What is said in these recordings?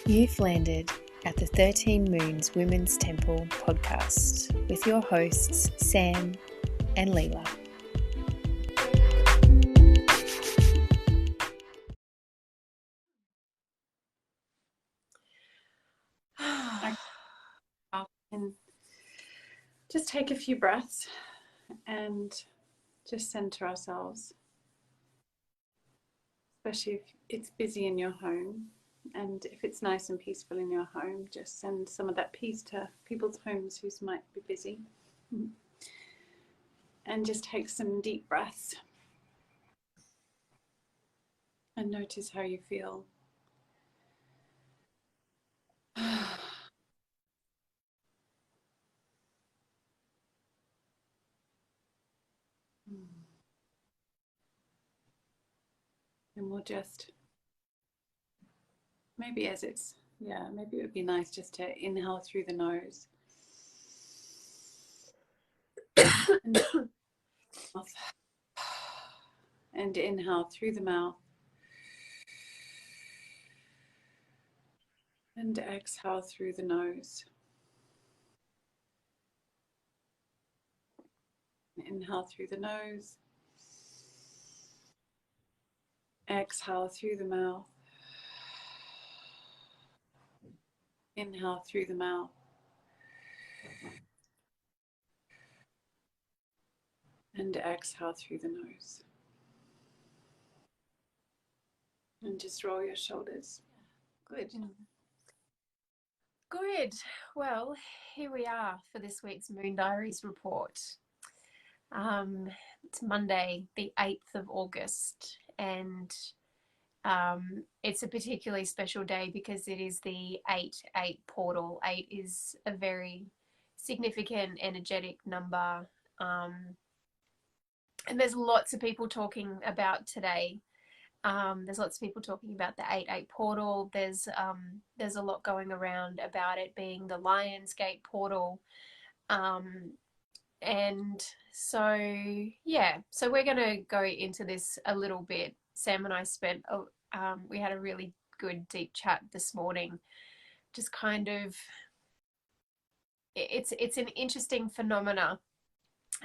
You've landed at the 13 Moons Women's Temple podcast with your hosts, Sam and Leela. And just take a few breaths and just center ourselves, especially if it's busy in your home. And if it's nice and peaceful in your home, just send some of that peace to people's homes who might be busy. And just take some deep breaths and notice how you feel. And we'll just, maybe it would be nice just to inhale through the nose. And inhale through the mouth. And exhale through the nose. Inhale through the nose. Exhale through the mouth. Inhale through the mouth. And exhale through the nose. And just roll your shoulders. Good. Good. Well, here we are for this week's Moon Diaries report. It's Monday, the 8th of August, and it's a particularly special day because it is the 8-8 portal. 8 is a very significant, energetic number, and there's lots of people talking about today. There's lots of people talking about the 8-8 portal. There's a lot going around about it being the Lion's Gate portal. And so, yeah, so we're going to go into this a little bit. Sam and I we had a really good deep chat this morning. Just kind of, it's an interesting phenomena,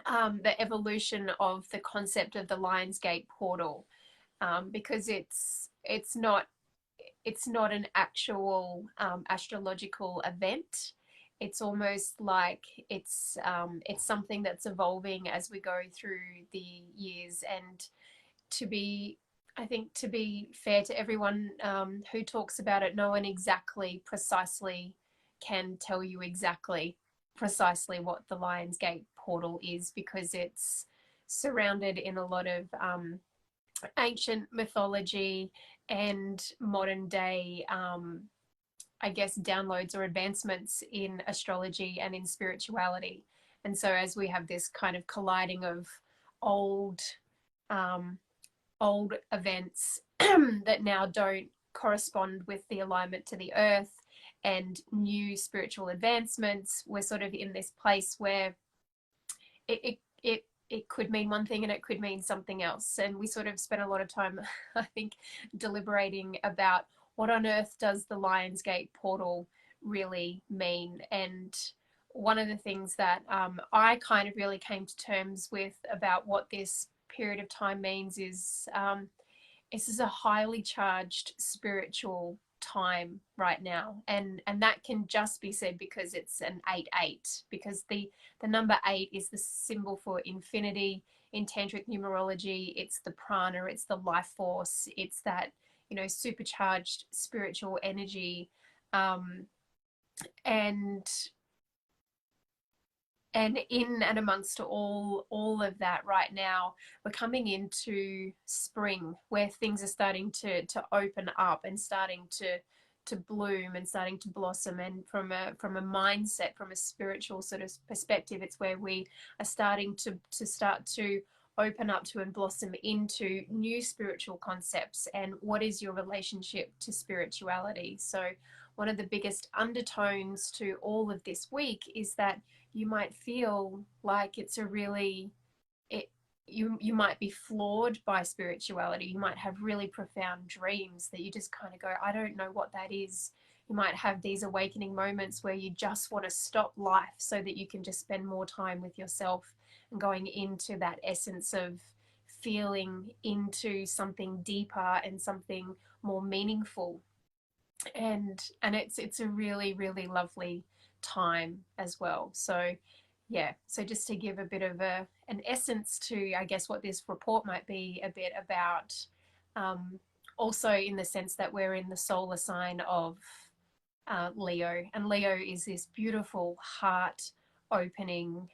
the evolution of the concept of the Lion's Gate portal. Because it's not an actual astrological event. It's almost like it's something that's evolving as we go through the years. And I think to be fair to everyone who talks about it, no one exactly precisely can tell you exactly precisely what the Lion's Gate portal is, because it's surrounded in a lot of ancient mythology and modern day, I guess, downloads or advancements in astrology and in spirituality. And so as we have this kind of colliding of old events that now don't correspond with the alignment to the earth and new spiritual advancements, we're sort of in this place where it could mean one thing and it could mean something else. And we sort of spent a lot of time, I think, deliberating about what on earth does the Lion's Gate portal really mean. And one of the things that I kind of really came to terms with about what this period of time means is this is a highly charged spiritual time right now, and that can just be said because it's an 8-8, because the number 8 is the symbol for infinity in tantric numerology. It's the prana, it's the life force, it's that, you know, supercharged spiritual energy, and in and amongst all of that right now, we're coming into spring, where things are starting to open up and starting to bloom and starting to blossom. And from a mindset, from a spiritual sort of perspective, it's where we are starting to open up to and blossom into new spiritual concepts. And what is your relationship to spirituality? So one of the biggest undertones to all of this week is that you might feel like it's a really, you might be floored by spirituality. You might have really profound dreams that you just kind of go, I don't know what that is. you might have these awakening moments where you just want to stop life so that you can just spend more time with yourself and going into that essence of feeling into something deeper and something more meaningful. And it's a really, really lovely time as well. So yeah, so just to give a bit of an essence to, I guess, what this report might be a bit about, also in the sense that we're in the solar sign of Leo, and Leo is this beautiful heart opening,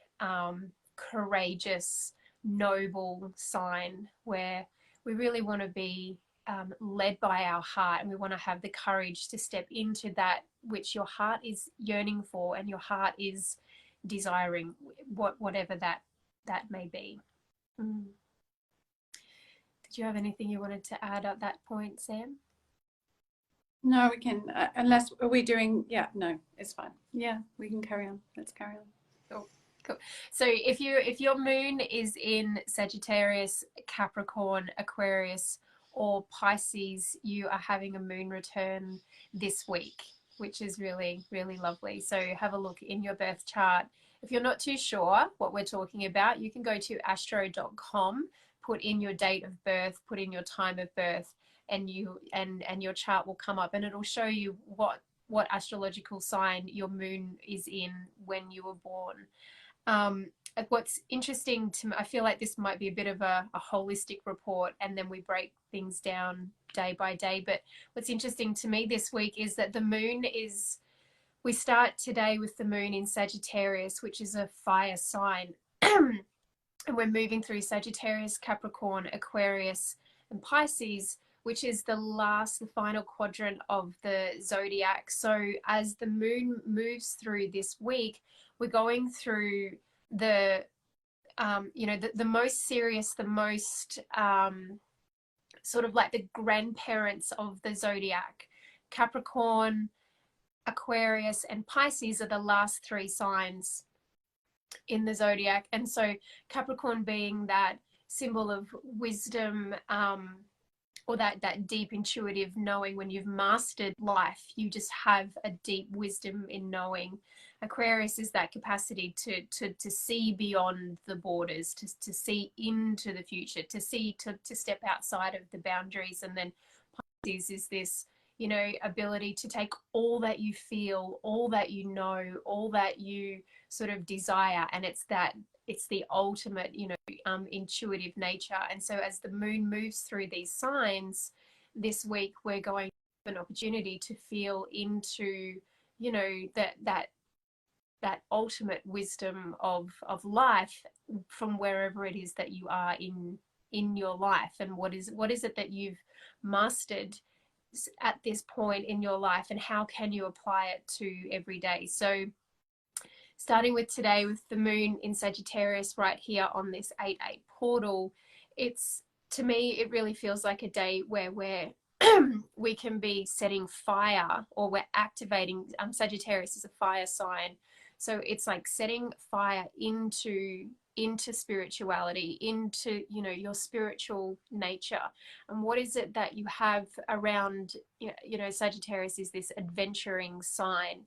courageous, noble sign where we really want to be led by our heart, and we want to have the courage to step into that which your heart is yearning for and your heart is desiring, whatever that may be. Did you have anything you wanted to add at that point, Sam? No, we can, unless, are we doing, yeah, no, it's fine. Yeah, we can carry on. Let's carry on. Cool. So if your moon is in Sagittarius, Capricorn, Aquarius, or Pisces, you are having a moon return this week, which is really, really lovely. So have a look in your birth chart. If you're not too sure what we're talking about, you can go to astro.com, put in your date of birth, put in your time of birth, and your chart will come up, and it'll show you what astrological sign your moon is in when you were born. What's interesting to me, I feel like this might be a bit of a holistic report, and then we break things down day by day. But what's interesting to me this week is that the moon is, we start today with the moon in Sagittarius, which is a fire sign. And we're moving through Sagittarius, Capricorn, Aquarius, and Pisces, which is the final quadrant of the zodiac. So as the moon moves through this week, we're going through the most serious, the most sort of like the grandparents of the zodiac. Capricorn, Aquarius, and Pisces are the last three signs in the zodiac. And so Capricorn being that symbol of wisdom, or that deep intuitive knowing. When you've mastered life, you just have a deep wisdom in knowing. Aquarius is that capacity to see beyond the borders, to see into the future, to step outside of the boundaries. And then Pisces is this, ability to take all that you feel, all that you know, all that you sort of desire, and it's the ultimate, intuitive nature. And so as the moon moves through these signs this week, we're going to have an opportunity to feel into, that ultimate wisdom of life from wherever it is that you are in your life, and what is it that you've mastered at this point in your life, and how can you apply it to every day. So starting with today with the moon in Sagittarius right here on this 8/8 portal, to me it really feels like a day where we can be setting fire, or we're activating. Sagittarius is a fire sign, so it's like setting fire into spirituality, into your spiritual nature. And what is it that you have around, Sagittarius is this adventuring sign.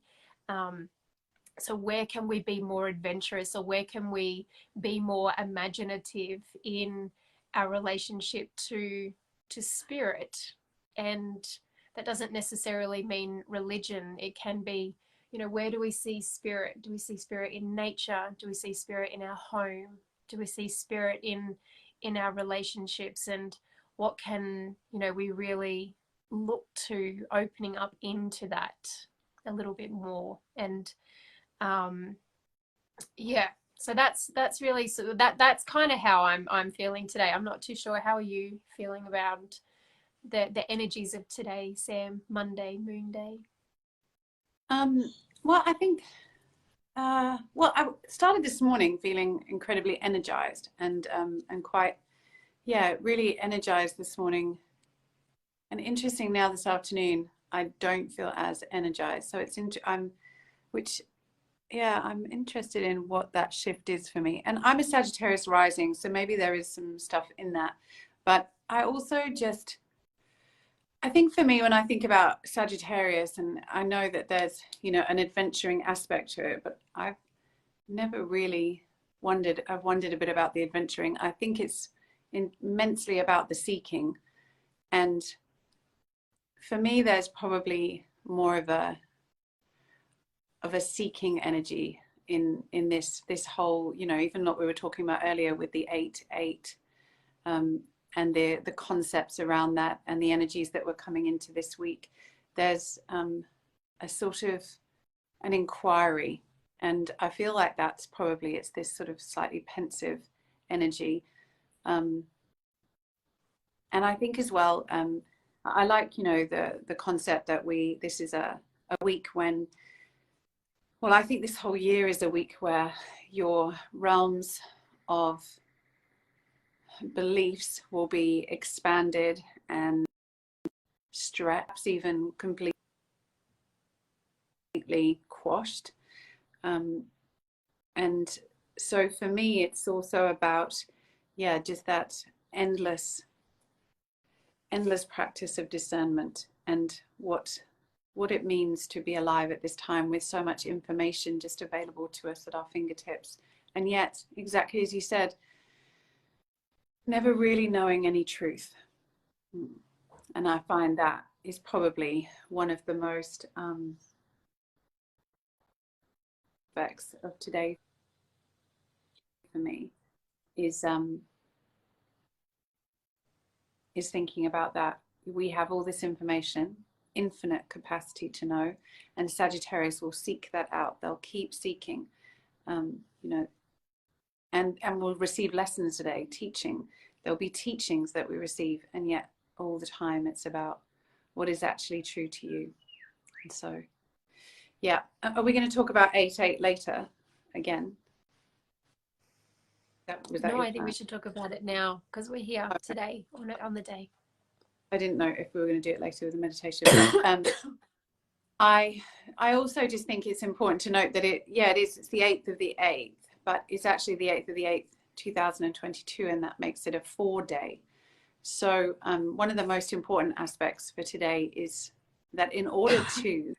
So where can we be more adventurous, or where can we be more imaginative in our relationship to spirit? And that doesn't necessarily mean religion. It can be, where do we see spirit? Do we see spirit in nature? Do we see spirit in our home? Do we see spirit in our relationships? And what can, we really look to opening up into that a little bit more? And so that's really, so that's kind of how I'm feeling today. I'm not too sure, how are you feeling about the energies of today, Sam? Monday, Moon Day. Well, I think I started this morning feeling incredibly energized and quite, really energized this morning. And interesting, now this afternoon I don't feel as energized. So I'm interested in what that shift is for me. And I'm a Sagittarius rising, so maybe there is some stuff in that. But I also just, I think for me, when I think about Sagittarius, and I know that there's, you know, an adventuring aspect to it, but I've never really wondered. I've wondered a bit about the adventuring. I think it's immensely about the seeking. And for me, there's probably more of a seeking energy in this whole, you know, even what we were talking about earlier with the 8-8, and the concepts around that and the energies that were coming into this week. There's a sort of an inquiry, and I feel like that's probably, it's this sort of slightly pensive energy. And I think as well, I like, you know, the concept that this is a week when, well, I think this whole year is a week where your realms of beliefs will be expanded and stretched, even completely quashed. And so for me, it's also about, yeah, just that endless practice of discernment, and what it means to be alive at this time with so much information just available to us at our fingertips. And yet, exactly as you said, never really knowing any truth. And I find that is probably one of the most aspects of today for me, is thinking about that. We have all this information, infinite capacity to know, and Sagittarius will seek that out. They'll keep seeking, you know, and we'll receive lessons today, teaching. There'll be teachings that we receive, and yet all the time it's about what is actually true to you. And so, yeah, are we going to talk about 8-8 later again? No, I think we should talk about it now, because we're here today on the day. I didn't know if we were going to do it later with the meditation. I also just think it's important to note that it's the 8th of the 8th, but it's actually the 8th of the 8th, 2022, and that makes it a 4-day. So one of the most important aspects for today is that in order to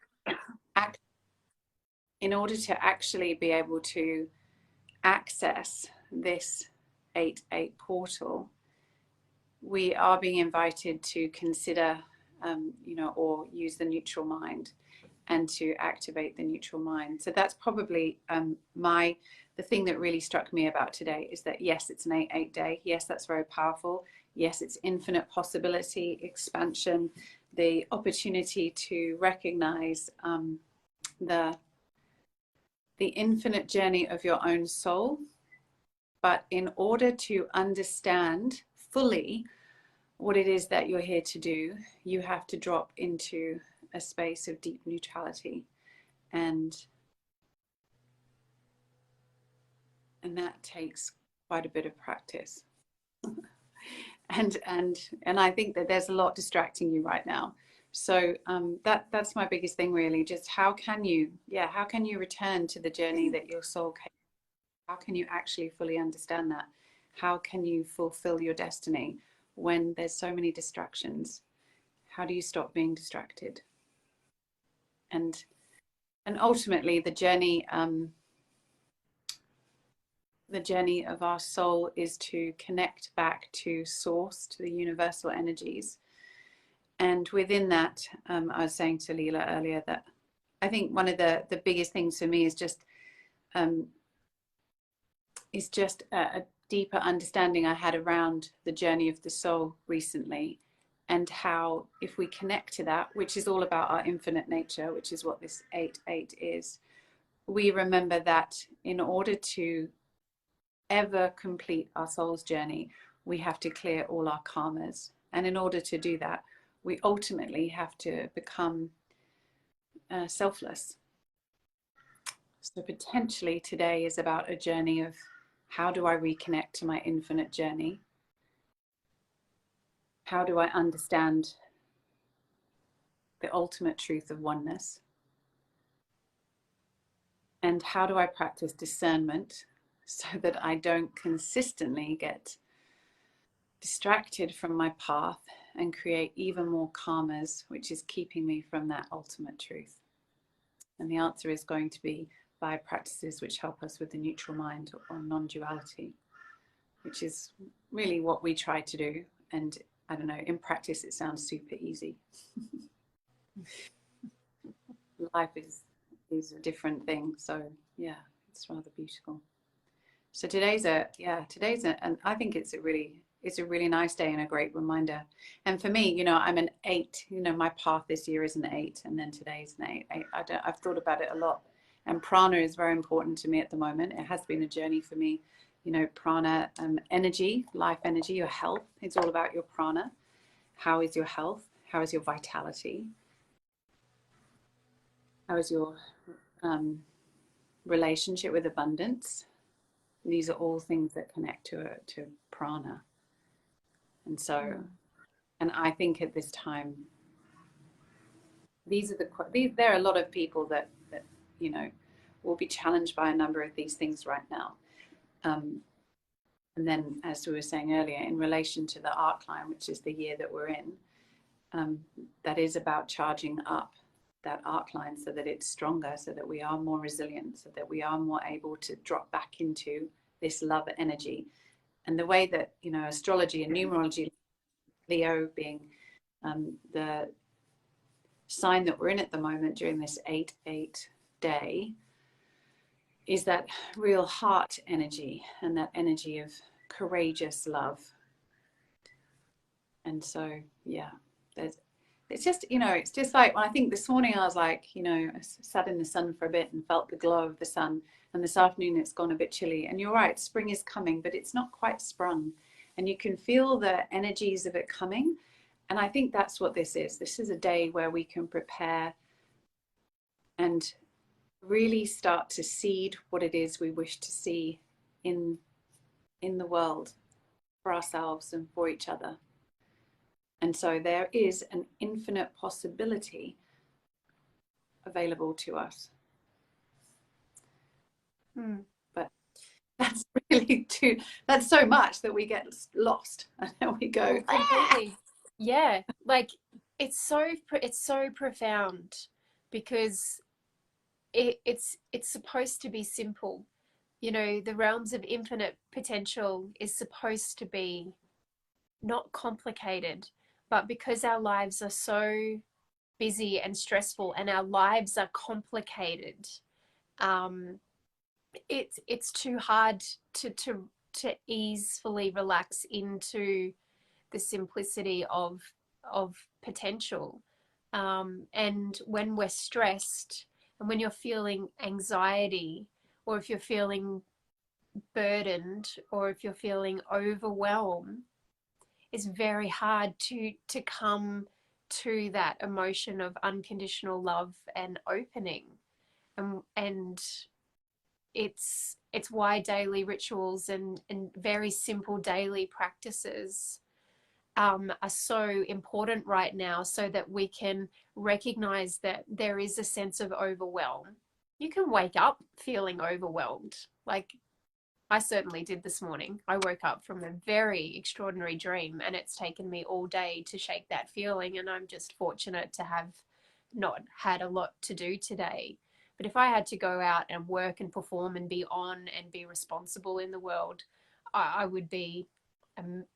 actually be able to access this 8-8 portal, we are being invited to consider, you know, or use the neutral mind, and to activate the neutral mind. So that's probably the thing that really struck me about today, is that yes, it's an 8-8 day. Yes, that's very powerful. Yes, it's infinite possibility, expansion, the opportunity to recognize the infinite journey of your own soul. But in order to understand fully what it is that you're here to do, you have to drop into a space of deep neutrality, and that takes quite a bit of practice. and I think that there's a lot distracting you right now. So that's my biggest thing, really. Just how can you return to the journey that your soul came? How can you actually fully understand that? How can you fulfill your destiny when there's so many distractions? How do you stop being distracted? And ultimately, the journey of our soul is to connect back to source, to the universal energies. And within that, I was saying to Leela earlier that I think one of the biggest things for me is just a deeper understanding I had around the journey of the soul recently, and how if we connect to that, which is all about our infinite nature, which is what this 8-8 is, we remember that in order to ever complete our soul's journey, we have to clear all our karmas. And in order to do that, we ultimately have to become selfless. So potentially today is about a journey of, how do I reconnect to my infinite journey? How do I understand the ultimate truth of oneness? And how do I practice discernment so that I don't consistently get distracted from my path and create even more karmas, which is keeping me from that ultimate truth? And the answer is going to be by practices which help us with the neutral mind or non-duality, which is really what we try to do. And I don't know, in practice it sounds super easy. Life is a different thing. So yeah, it's rather beautiful. So today's and I think it's a really nice day and a great reminder. And for me, you know, I'm an 8. You know, my path this year is an 8, and then today's an 8. I've thought about it a lot. And prana is very important to me at the moment. It has been a journey for me. You know, prana, energy, life energy, your health. It's all about your prana. How is your health? How is your vitality? How is your relationship with abundance? These are all things that connect to prana. And so, and I think at this time, there are a lot of people that you know will be challenged by a number of these things right now. And then, as we were saying earlier, in relation to the arc line, which is the year that we're in, that is about charging up that arc line so that it's stronger, so that we are more resilient, so that we are more able to drop back into this love energy. And the way that, you know, astrology and numerology, Leo being the sign that we're in at the moment during this 8-8 day, is that real heart energy and that energy of courageous love. And so, yeah, it's just, you know, it's just like when I think this morning I was like, you know, I sat in the sun for a bit and felt the glow of the sun. And this afternoon it's gone a bit chilly. And you're right, spring is coming, but it's not quite sprung. And you can feel the energies of it coming. And I think that's what this is. This is a day where we can prepare and really start to seed what it is we wish to see in the world for ourselves and for each other. And so there is an infinite possibility available to us. But that's really that's so much that we get lost and then we go completely. Yeah, like it's so profound, because it's supposed to be simple. You know, the realms of infinite potential is supposed to be not complicated, but because our lives are so busy and stressful and our lives are complicated, it's too hard to easily relax into the simplicity of potential. And when we're stressed, and when you're feeling anxiety, or if you're feeling burdened, or if you're feeling overwhelmed, it's very hard to come to that emotion of unconditional love and opening. And it's why daily rituals and very simple daily practices are so important right now, so that we can recognize that there is a sense of overwhelm. You can wake up feeling overwhelmed, like I certainly did this morning. I woke up from a very extraordinary dream, and it's taken me all day to shake that feeling, and I'm just fortunate to have not had a lot to do today. But if I had to go out and work and perform and be on and be responsible in the world, I would be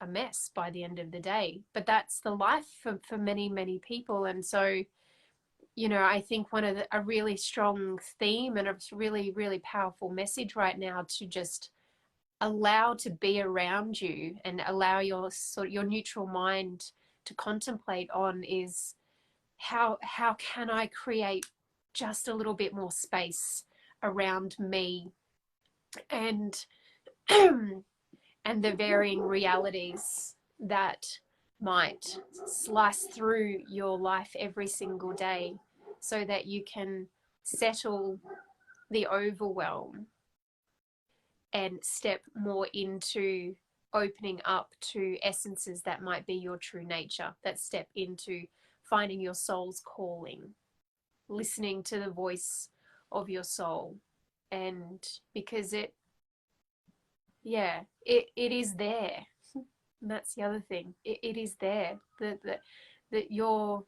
a mess by the end of the day. But that's the life for many, many people. And so, you know, I think a really strong theme and a really, really powerful message right now to just allow to be around you and allow your neutral mind to contemplate on is how can I create just a little bit more space around me and and the varying realities that might slice through your life every single day, so that you can settle the overwhelm and step more into opening up to essences that might be your true nature, that step into finding your soul's calling, listening to the voice of your soul. And because it is there. And that's the other thing. It is there. That your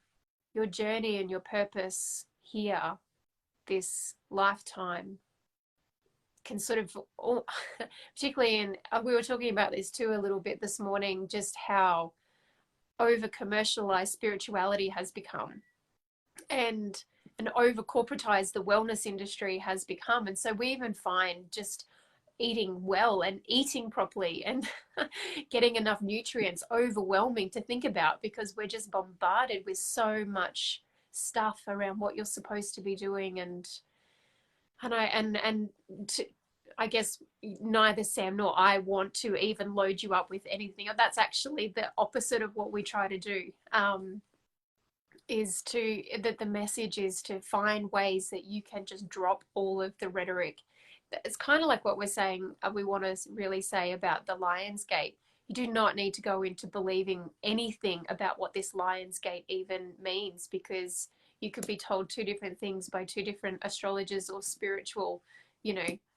journey and your purpose here, this lifetime, can sort of, particularly in, we were talking about this too a little bit this morning, just how over commercialized spirituality has become, and over corporatized the wellness industry has become. And so we even find just eating well and eating properly and getting enough nutrients overwhelming to think about, because we're just bombarded with so much stuff around what you're supposed to be doing. I guess neither Sam nor I want to even load you up with anything. That's actually the opposite of what we try to do. The message is to find ways that you can just drop all of the rhetoric. It's kind of like what we're saying, we want to really say about the Lion's Gate. You do not need to go into believing anything about what this Lion's Gate even means, because you could be told two different things by two different astrologers or spiritual,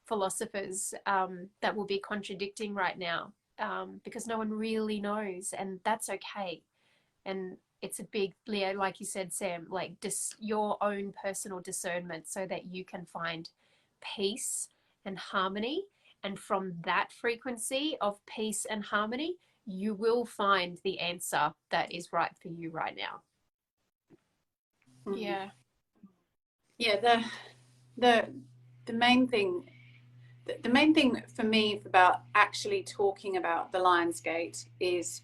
philosophers that will be contradicting right now, because no one really knows, and that's okay. And it's a big, like you said, Sam, like your own personal discernment, so that you can find peace and harmony. And from that frequency of peace and harmony, you will find the answer that is right for you right now. Mm-hmm. Yeah. The main thing, the main thing for me about actually talking about the Lion's Gate is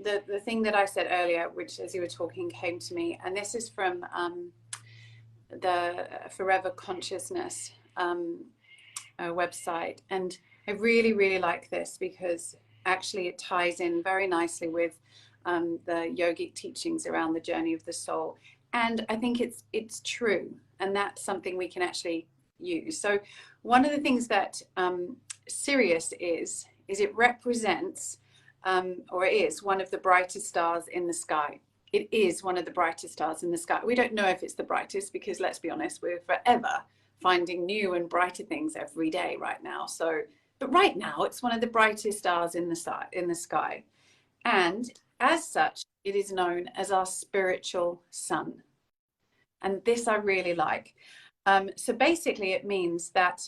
the thing that I said earlier, which as you were talking came to me, and this is from the Forever Consciousness website. And I really, really like this, because actually it ties in very nicely with the yogic teachings around the journey of the soul. And I think it's true, and that's something we can actually use. So one of the things that Sirius is it represents, or it is one of the brightest stars in the sky. It is one of the brightest stars in the sky. We don't know if it's the brightest, because let's be honest, we're forever finding new and brighter things every day right now. So, but right now it's one of the brightest stars in the sky. And as such, it is known as our spiritual sun. And this I really like. So basically it means that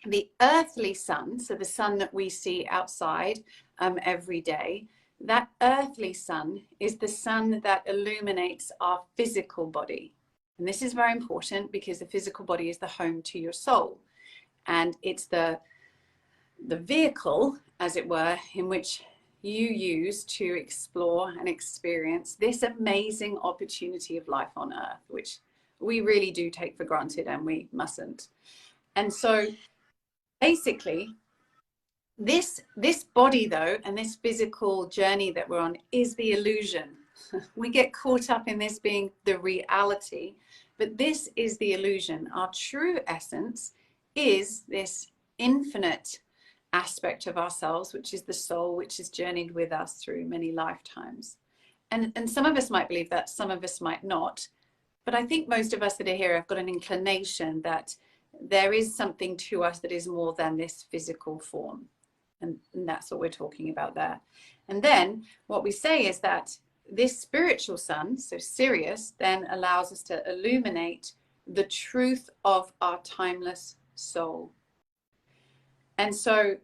the earthly sun, so the sun that we see outside every day, that earthly sun is the sun that illuminates our physical body. And this is very important, because the physical body is the home to your soul. And it's the vehicle, as it were, in which you use to explore and experience this amazing opportunity of life on earth, which we really do take for granted, and we mustn't. And so basically this body though, and this physical journey that we're on, is the illusion. We get caught up in this being the reality, but this is the illusion. Our true essence is this infinite aspect of ourselves, which is the soul, which has journeyed with us through many lifetimes. And some of us might believe that, some of us might not. But I think most of us that are here have got an inclination that there is something to us that is more than this physical form. And that's what we're talking about there. And then what we say is that this spiritual sun, so Sirius, then allows us to illuminate the truth of our timeless soul. And so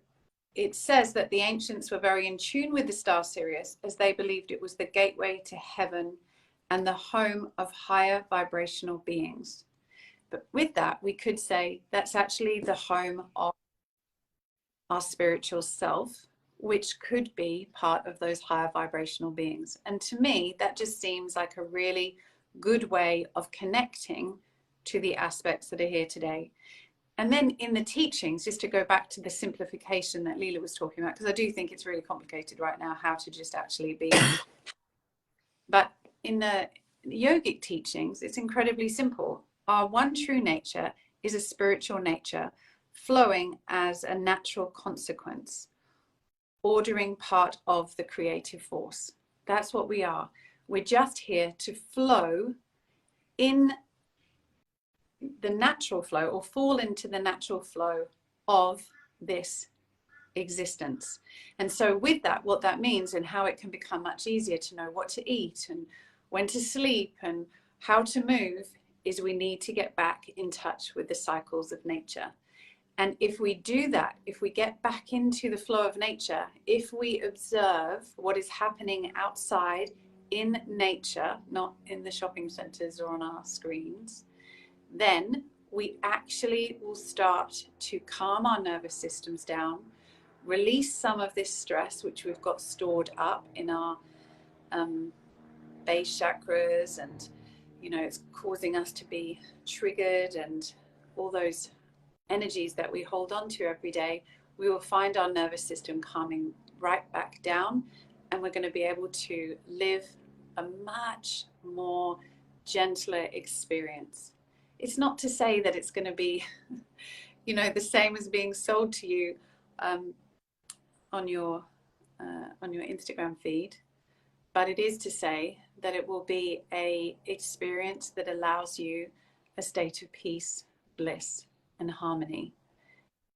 it says that the ancients were very in tune with the star Sirius, as they believed it was the gateway to heaven and the home of higher vibrational beings. But with that, we could say that's actually the home of our spiritual self, which could be part of those higher vibrational beings. And to me, that just seems like a really good way of connecting to the aspects that are here today. And then in the teachings, just to go back to the simplification that Leela was talking about, because I do think it's really complicated right now how to just actually be. But in the yogic teachings, it's incredibly simple. Our one true nature is a spiritual nature flowing as a natural consequence, ordering part of the creative force. That's what we are. We're just here to flow in the natural flow, or fall into the natural flow of this existence. And so with that, what that means and how it can become much easier to know what to eat and when to sleep and how to move is we need to get back in touch with the cycles of nature. And if we do that, if we get back into the flow of nature, if we observe what is happening outside in nature, not in the shopping centers or on our screens, then we actually will start to calm our nervous systems down, release some of this stress which we've got stored up in our base chakras, and it's causing us to be triggered, and all those energies that we hold on to every day. We will find our nervous system calming right back down, and we're going to be able to live a much more gentler experience. It's not to say that it's going to be the same as being sold to you on your Instagram feed, but it is to say that it will be a experience that allows you a state of peace, bliss, and harmony.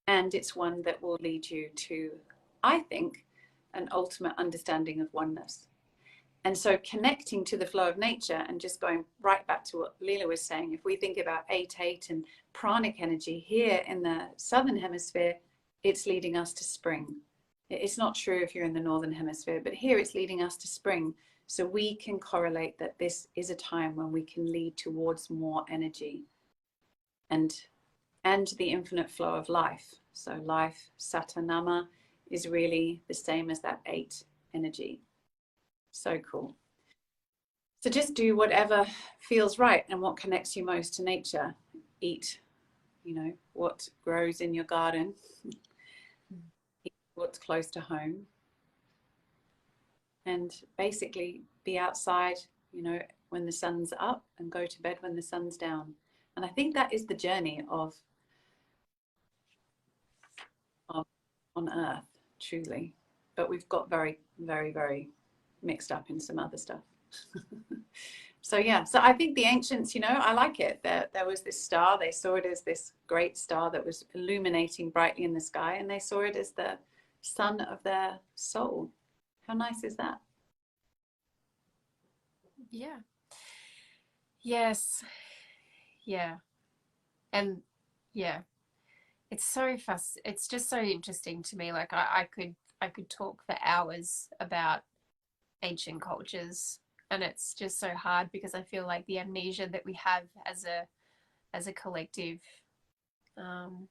And it's one that will lead you to, I think, an ultimate understanding of oneness. And so connecting to the flow of nature, and just going right back to what Leela was saying, if we think about 8-8 and pranic energy here in the southern hemisphere, it's leading us to spring. It's not true if you're in the northern hemisphere, but here it's leading us to spring. So we can correlate that this is a time when we can lead towards more energy and the infinite flow of life. So life, Satanama, is really the same as that 8 energy. So cool. So just do whatever feels right and what connects you most to nature. Eat, what grows in your garden. Eat what's close to home. And basically be outside, when the sun's up, and go to bed when the sun's down. And I think that is the journey of on Earth, truly. But we've got very, very, very mixed up in some other stuff. So I think the ancients, I like it. There was this star. They saw it as this great star that was illuminating brightly in the sky, and they saw it as the sun of their soul. How nice is that? Yeah. Yes. Yeah. And yeah, it's so it's just so interesting to me. Like I could talk for hours about ancient cultures, and it's just so hard because I feel like the amnesia that we have as a collective on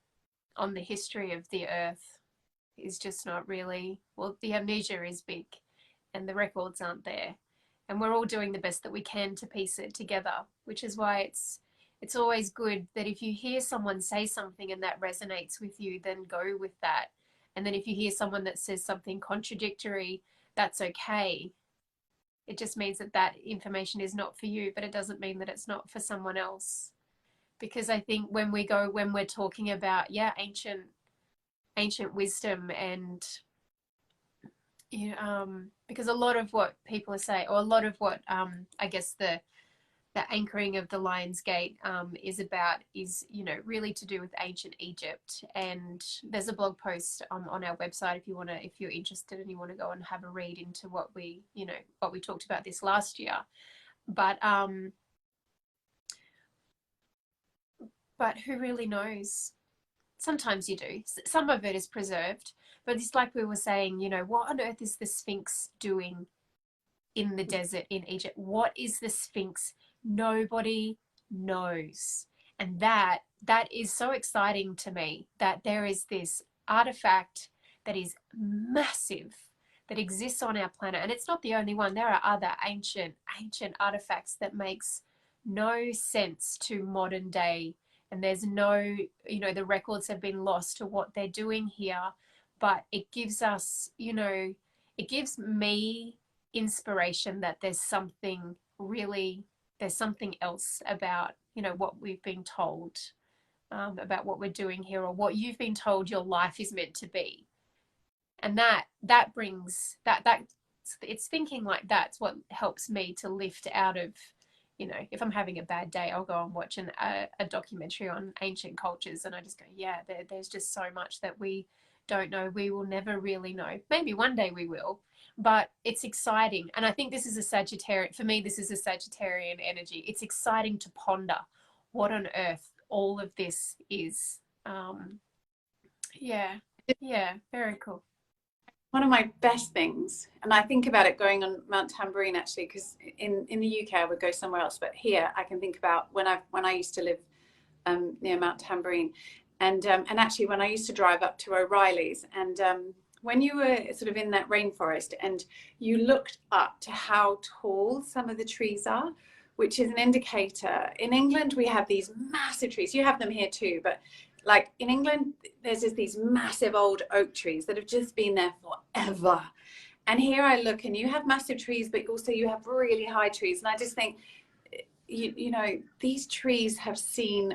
the history of the earth is just not really, well, the amnesia is big and the records aren't there, and we're all doing the best that we can to piece it together, which is why it's always good that if you hear someone say something and that resonates with you, then go with that. And then if you hear someone that says something contradictory, that's okay. It just means that information is not for you, but it doesn't mean that it's not for someone else. Because I think when we're talking about, ancient wisdom, and because a lot of what people are saying, or a lot of what I guess the anchoring of the Lion's Gate is about is really to do with ancient Egypt. And there's a blog post on our website if you're interested and you want to go and have a read into what we talked about this last year. But who really knows? Sometimes you do. Some of it is preserved, but it's like we were saying, what on earth is the Sphinx doing in the desert in Egypt? What is the Sphinx? Nobody knows. And that is so exciting to me, that there is this artifact that is massive that exists on our planet, and it's not the only one. There are other ancient artifacts that makes no sense to modern day, and there's no, the records have been lost to what they're doing here, but it gives us, it gives me inspiration that there's something else about, what we've been told, about what we're doing here, or what you've been told your life is meant to be. And that brings that it's thinking like that's what helps me to lift out of, if I'm having a bad day, I'll go and watch a documentary on ancient cultures, and I just go, there's just so much that we don't know. We will never really know. Maybe one day we will, but it's exciting. And I think this is a Sagittarian, for me, this is a Sagittarian energy. It's exciting to ponder what on earth all of this is. Yeah, very cool. One of my best things, and I think about it going on Mount Tambourine actually, because in the UK I would go somewhere else, but here I can think about when I used to live near Mount Tambourine, and actually when I used to drive up to O'Reilly's, and when you were sort of in that rainforest and you looked up to how tall some of the trees are, which is an indicator. In England we have these massive trees. You have them here too, but like in England, there's just these massive old oak trees that have just been there forever. And here I look and you have massive trees, but also you have really high trees. And I just think, you know, these trees have seen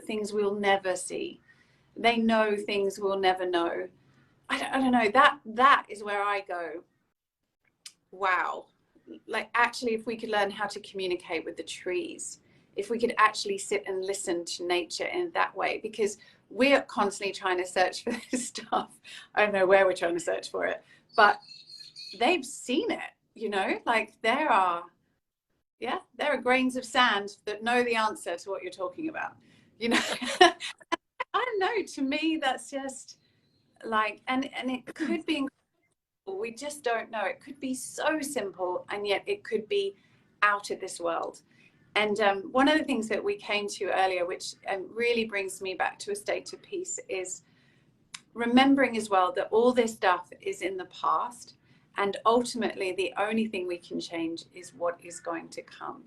things we'll never see. They know things we'll never know. I don't know, that is where I go, wow. Like actually, if we could learn how to communicate with the trees, if we could actually sit and listen to nature in that way, because we're constantly trying to search for this stuff. I don't know where we're trying to search for it, but they've seen it, you know, like there are grains of sand that know the answer to what you're talking about, you know. I don't know, to me, that's just like, and it could be incredible. We just don't know. It could be so simple, and yet it could be out of this world. And one of the things that we came to earlier, which really brings me back to a state of peace, is remembering as well that all this stuff is in the past. And ultimately, the only thing we can change is what is going to come.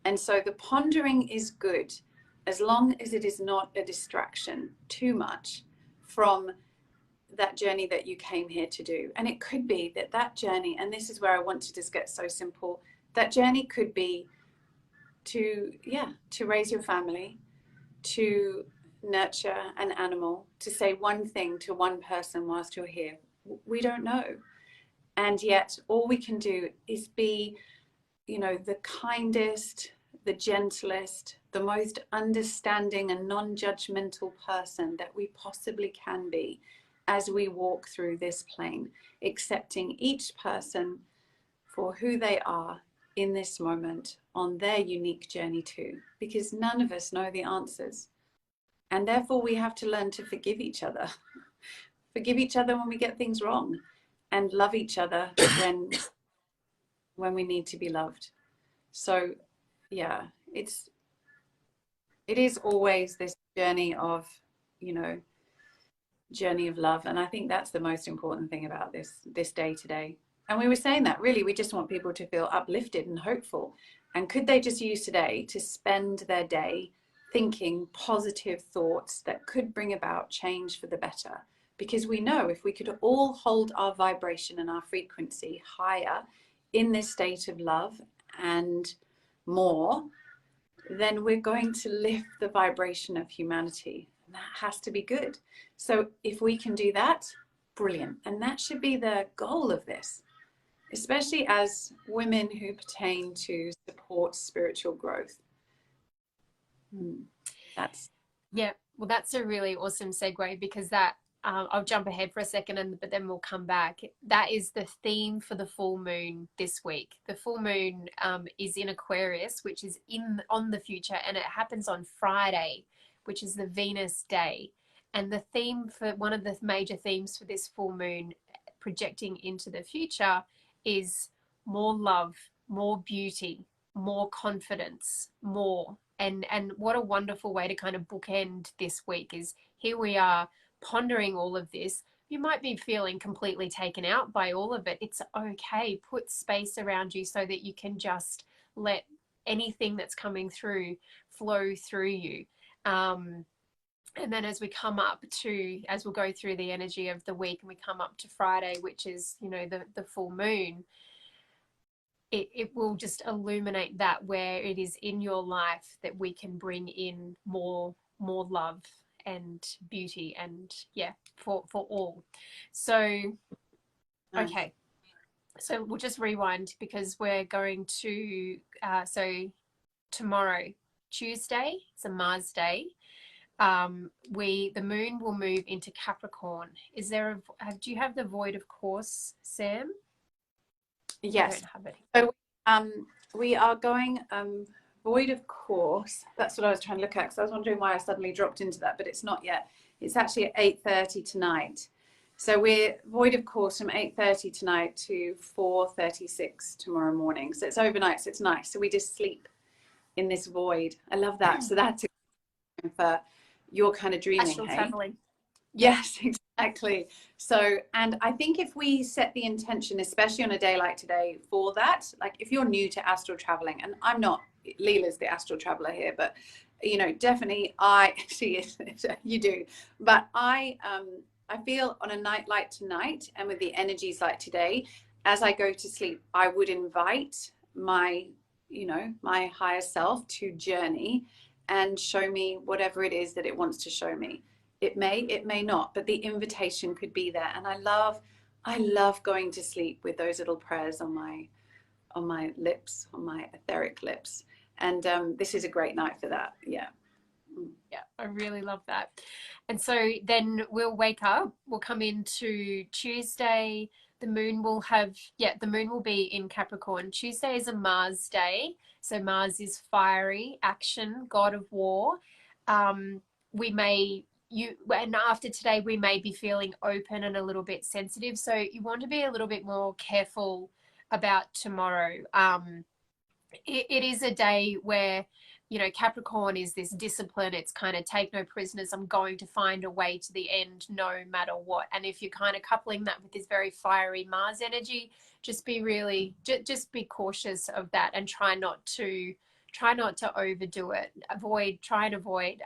And so the pondering is good, as long as it is not a distraction too much from that journey that you came here to do. And it could be that journey, and this is where I want to just get so simple, that journey could be to raise your family, to nurture an animal, to say one thing to one person whilst you're here. We don't know. And yet all we can do is be, you know, the kindest, the gentlest, the most understanding and non-judgmental person that we possibly can be as we walk through this plane, accepting each person for who they are in this moment on their unique journey too, because none of us know the answers. And therefore we have to learn to forgive each other. Forgive each other when we get things wrong, and love each other when we need to be loved. So yeah, it is always this journey of, you know, journey of love. And I think that's the most important thing about this day today. And we were saying that really we just want people to feel uplifted and hopeful. And could they just use today to spend their day thinking positive thoughts that could bring about change for the better? Because we know if we could all hold our vibration and our frequency higher in this state of love and more, then we're going to lift the vibration of humanity. And that has to be good. So if we can do that, brilliant. And that should be the goal of this, especially as women who pertain to support spiritual growth. That's a really awesome segue, because that I'll jump ahead for a second, but then we'll come back. That is the theme for the full moon this week. The full moon is in Aquarius, which is on the future, and it happens on Friday, which is the Venus day. And the theme for one of the major themes for this full moon projecting into the future is more love, more beauty, more confidence, more. And what a wonderful way to kind of bookend this week is here we are pondering all of this. You might be feeling completely taken out by all of it. It's okay. Put space around you so that you can just let anything that's coming through flow through you. And then as we'll go through the energy of the week and we come up to Friday, which is, you know, the full moon, it will just illuminate that where it is in your life that we can bring in more love and beauty and for all. So okay, so we'll just rewind, because we're going to so tomorrow, Tuesday, it's a Mars day. the moon will move into Capricorn. Is there do you have the void of course, Sam? Yes. I don't have it. So we are going void of course. That's what I was trying to look at, because I was wondering why I suddenly dropped into that, but it's not yet. It's actually at 8:30 tonight. So we're void of course from 8:30 tonight to 4:36 tomorrow morning. So it's overnight, so it's nice. So we just sleep in this void. I love that. So that's for your kind of dreaming. Astral traveling. Yes, exactly. So, and I think if we set the intention, especially on a day like today, for that, like if you're new to astral traveling, and I'm not, Leela's the astral traveler here, but you know, definitely she is, you do, but I feel on a night like tonight and with the energies like today, as I go to sleep, I would invite my, you know, my higher self to journey and show me whatever it is that it wants to show me. It may not, but the invitation could be there. And I love going to sleep with those little prayers on my lips, on my etheric lips. And this is a great night for that. Yeah. Yeah, I really love that. And so then we'll wake up, we'll come into Tuesday. The moon will be in Capricorn. Tuesday is a Mars day. So Mars is fiery, action, god of war. And after today, we may be feeling open and a little bit sensitive. So you want to be a little bit more careful about tomorrow. It is a day where, you know, Capricorn is this discipline. It's kind of take no prisoners. I'm going to find a way to the end no matter what. And if you're kind of coupling that with this very fiery Mars energy, just be cautious of that and try not to overdo it. Try and avoid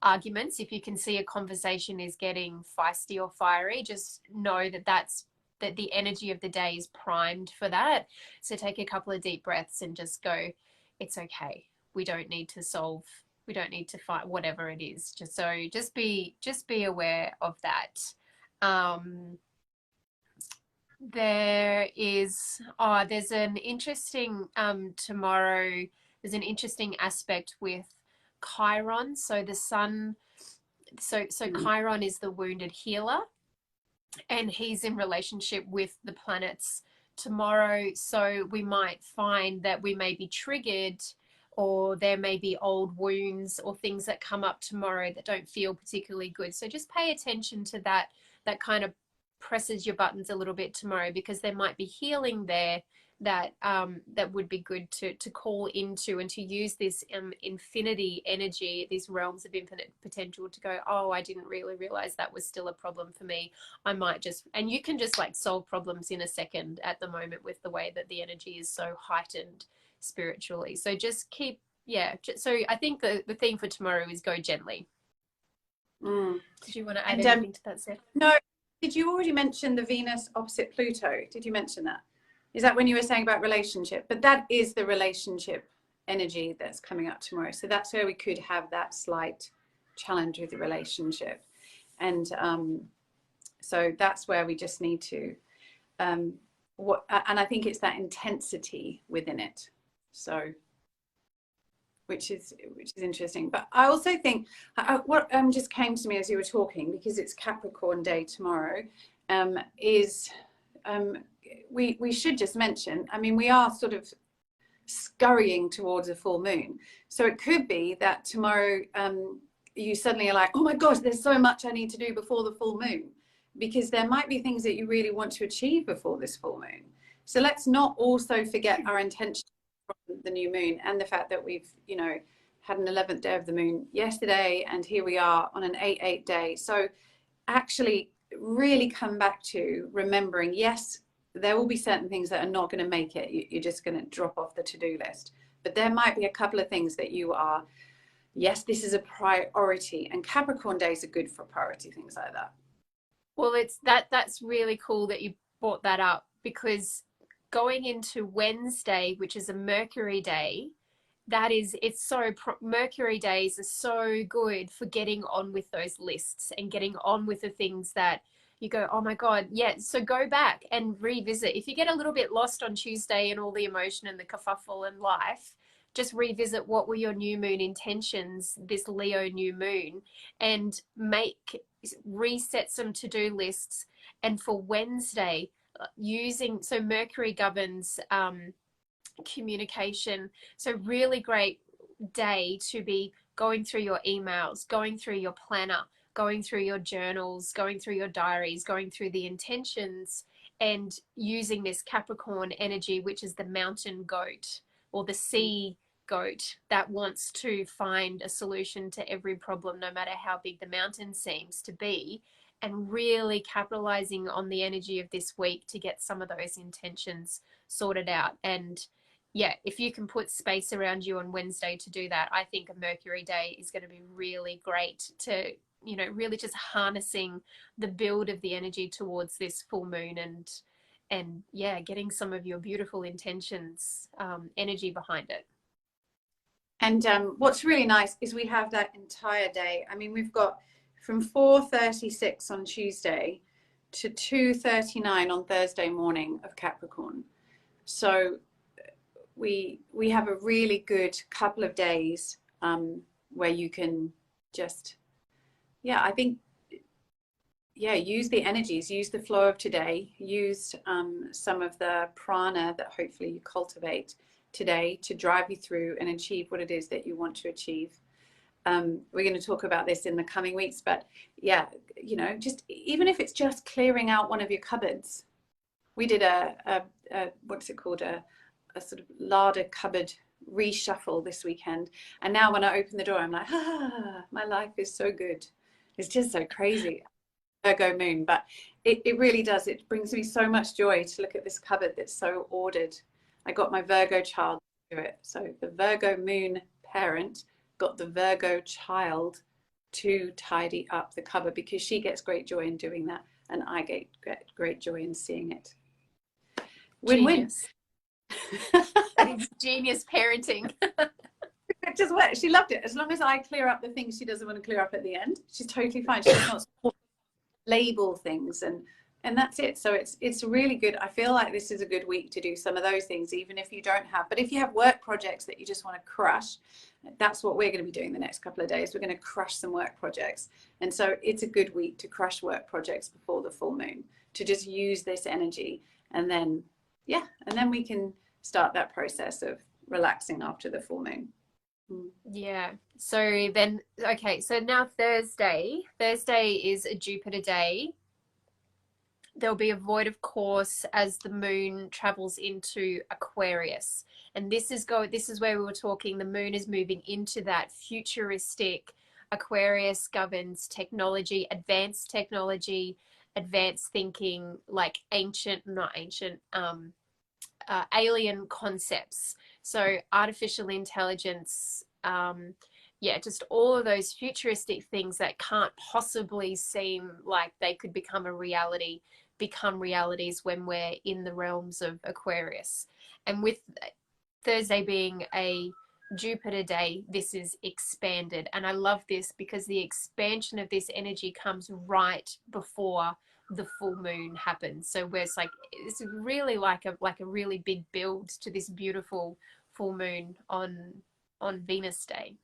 arguments. If you can see a conversation is getting feisty or fiery, just know that the energy of the day is primed for that. So take a couple of deep breaths and just go, it's okay. We don't need to fight whatever it is. Just be aware of that. There's an interesting tomorrow, there's an interesting aspect with Chiron. So the sun, so Chiron is the wounded healer, and he's in relationship with the planets tomorrow. So we might find that we may be triggered, or there may be old wounds or things that come up tomorrow that don't feel particularly good. So just pay attention to that kind of presses your buttons a little bit tomorrow, because there might be healing there that would be good to call into, and to use this infinity energy, these realms of infinite potential, to go, oh, I didn't really realize that was still a problem for me. I might just, and you can just like solve problems in a second at the moment with the way that the energy is so heightened spiritually. So just keep, so I think the theme for tomorrow is go gently. Did you want to add anything to that, Steph? No. Did you already mention the Venus opposite Pluto? Did you mention that? Is that when you were saying about relationship? But that is the relationship energy that's coming up tomorrow. So that's where we could have that slight challenge with the relationship. And so that's where we just need to, and I think it's that intensity within it. So, which is interesting. But I also think what just came to me as you were talking, because it's Capricorn day tomorrow, is we should just mention, I mean, we are sort of scurrying towards a full moon. So it could be that tomorrow you suddenly are like, oh my gosh, there's so much I need to do before the full moon, because there might be things that you really want to achieve before this full moon. So let's not also forget our intention from the new moon, and the fact that we've, you know, had an 11th day of the moon yesterday, and here we are on an 8/8 day. So actually really come back to remembering, yes, there will be certain things that are not going to make it. You're just going to drop off the to-do list. But there might be a couple of things that you are, yes, this is a priority. And Capricorn days are good for priority things like that. Well, that's really cool that you brought that up, because going into Wednesday, which is a Mercury day, Mercury days are so good for getting on with those lists and getting on with the things that you go, oh my God, yeah. So go back and revisit. If you get a little bit lost on Tuesday and all the emotion and the kerfuffle and life, just revisit what were your new moon intentions this Leo new moon, and reset some to-do lists. And for Wednesday, so Mercury governs communication, so really great day to be going through your emails, going through your planner, going through your journals, going through your diaries, going through the intentions, and using this Capricorn energy, which is the mountain goat or the sea goat that wants to find a solution to every problem, no matter how big the mountain seems to be, and really capitalizing on the energy of this week to get some of those intentions sorted out. And yeah, if you can put space around you on Wednesday to do that, I think a Mercury day is going to be really great to, you know, really just harnessing the build of the energy towards this full moon, and yeah, getting some of your beautiful intentions, energy behind it. And what's really nice is we have that entire day. I mean, we've got from 4:36 on Tuesday to 2:39 on Thursday morning of Capricorn. So we have a really good couple of days where you can just, I think, use the energies, use the flow of today, use some of the prana that hopefully you cultivate today to drive you through and achieve what it is that you want to achieve. We're going to talk about this in the coming weeks, but yeah, you know, just even if it's just clearing out one of your cupboards. We did a what's it called, a sort of larder cupboard reshuffle this weekend, and now when I open the door, I'm like, my life is so good. It's just so crazy. Virgo moon, but it really does. It brings me so much joy to look at this cupboard that's so ordered. I got my Virgo child to do it. So the Virgo moon parent got the Virgo child to tidy up the cupboard because she gets great joy in doing that, and I get great joy in seeing it. Win-win. It's genius parenting. It just works. She loved it. As long as I clear up the things she doesn't want to clear up at the end, she's totally fine. She does not label things, and that's it. So it's really good. I feel like this is a good week to do some of those things, even if you don't have, but if you have work projects that you just want to crush, that's what we're going to be doing the next couple of days. We're going to crush some work projects. And so it's a good week to crush work projects before the full moon, to just use this energy, and then we can start that process of relaxing after the full moon. Yeah. So then, okay, so now Thursday is a Jupiter day. There'll be a void of course as the moon travels into Aquarius, and this is where we were talking, the moon is moving into that futuristic. Aquarius governs technology, advanced thinking, like alien concepts. So artificial intelligence, just all of those futuristic things that can't possibly seem like they could become realities when we're in the realms of Aquarius. And with Thursday being a Jupiter day, this is expanded. And I love this because the expansion of this energy comes right before the full moon happens. So where it's really like a really big build to this beautiful full moon on Venus Day.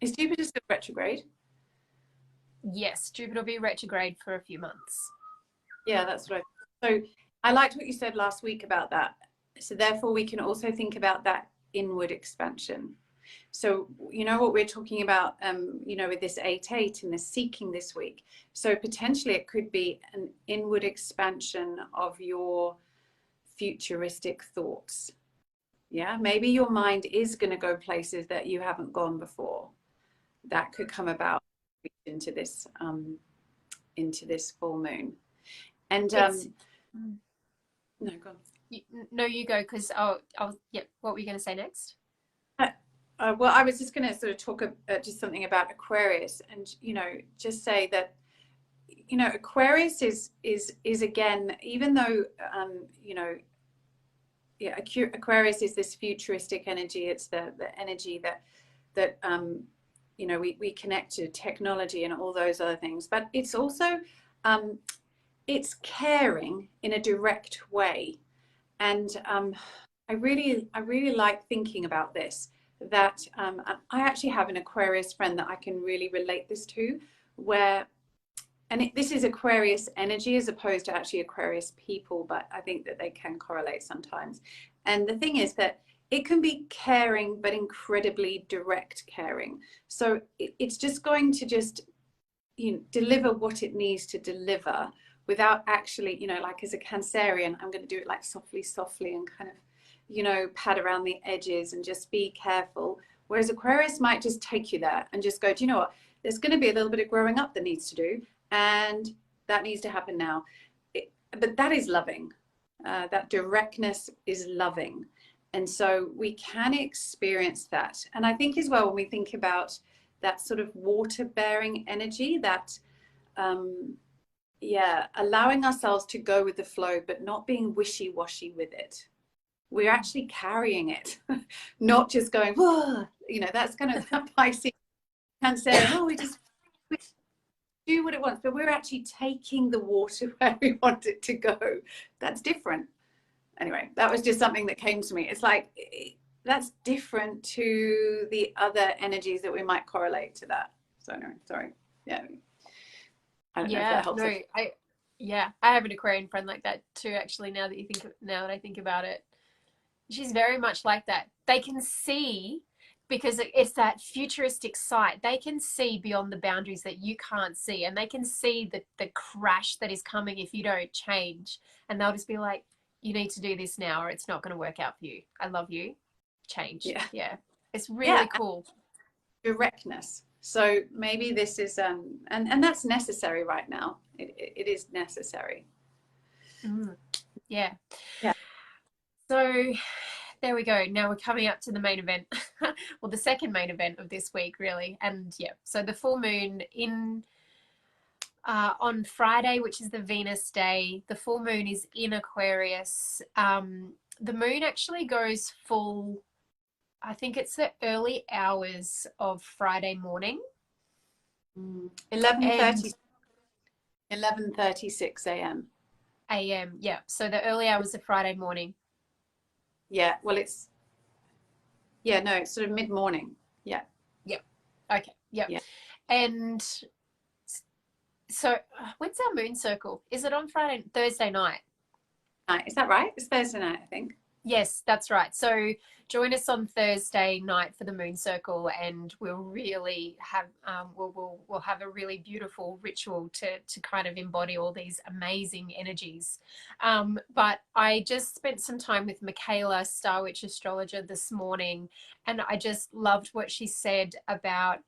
Is Jupiter still retrograde? Yes, Jupiter will be retrograde for a few months. Yeah, that's right. So I liked what you said last week about that. So therefore we can also think about that inward expansion. So you know what we're talking about, with this 8-8 and the seeking this week. So potentially it could be an inward expansion of your futuristic thoughts. Yeah, maybe your mind is going to go places that you haven't gone before. That could come about into this full moon. And no, go on. No, you go, because what were you going to say next? Well, I was just going to sort of talk just something about Aquarius, and just say that Aquarius is again, even though Aquarius is this futuristic energy. It's the energy that we connect to technology and all those other things, but it's also it's caring in a direct way. And I really like thinking about this, that I actually have an Aquarius friend that I can really relate this to, where, and this is Aquarius energy as opposed to actually Aquarius people, but I think that they can correlate sometimes. And the thing is that it can be caring, but incredibly direct caring. So it's just going to just, deliver what it needs to deliver without actually, like as a Cancerian, I'm going to do it like softly, softly and kind of, pad around the edges and just be careful. Whereas Aquarius might just take you there and just go, do you know what? There's going to be a little bit of growing up that needs to do, and that needs to happen now. But that is loving. That directness is loving. And so we can experience that. And I think as well, when we think about that sort of water bearing energy, that, allowing ourselves to go with the flow, but not being wishy-washy with it. We're actually carrying it, not just going, whoa, that's kind of that Pisces Cancer. Oh, we do what it wants, but we're actually taking the water where we want it to go. That's different. Anyway, that was just something that came to me. It's like, that's different to the other energies that we might correlate to that. So anyway, sorry. Yeah. I don't know if that helps. I have an Aquarian friend like that too, actually, now that I think about it. She's very much like that. They can see, because it's that futuristic sight, they can see beyond the boundaries that you can't see, and they can see the crash that is coming if you don't change, and they'll just be like, you need to do this now or it's not going to work out for you. I love you. Change. Yeah. It's really cool. Directness. So maybe this is and that's necessary right now. It is necessary. Yeah. So there we go. Now we're coming up to the main event. Well, the second main event of this week, really. And so the full moon on Friday, which is the Venus day, the full moon is in Aquarius. The moon actually goes full, I think it's the early hours of Friday morning. 11:36 a.m. Yeah. So the early hours of Friday morning. Yeah. Well, it's sort of mid-morning. Yeah. Yep. Okay. Yep. Yeah. And so when's our moon circle? Is it on Thursday night? Is that right? It's Thursday night, I think. Yes, that's right. So join us on Thursday night for the moon circle, and we'll really have we'll have a really beautiful ritual to kind of embody all these amazing energies. But I just spent some time with Michaela, Star Witch astrologer, this morning, and I just loved what she said about,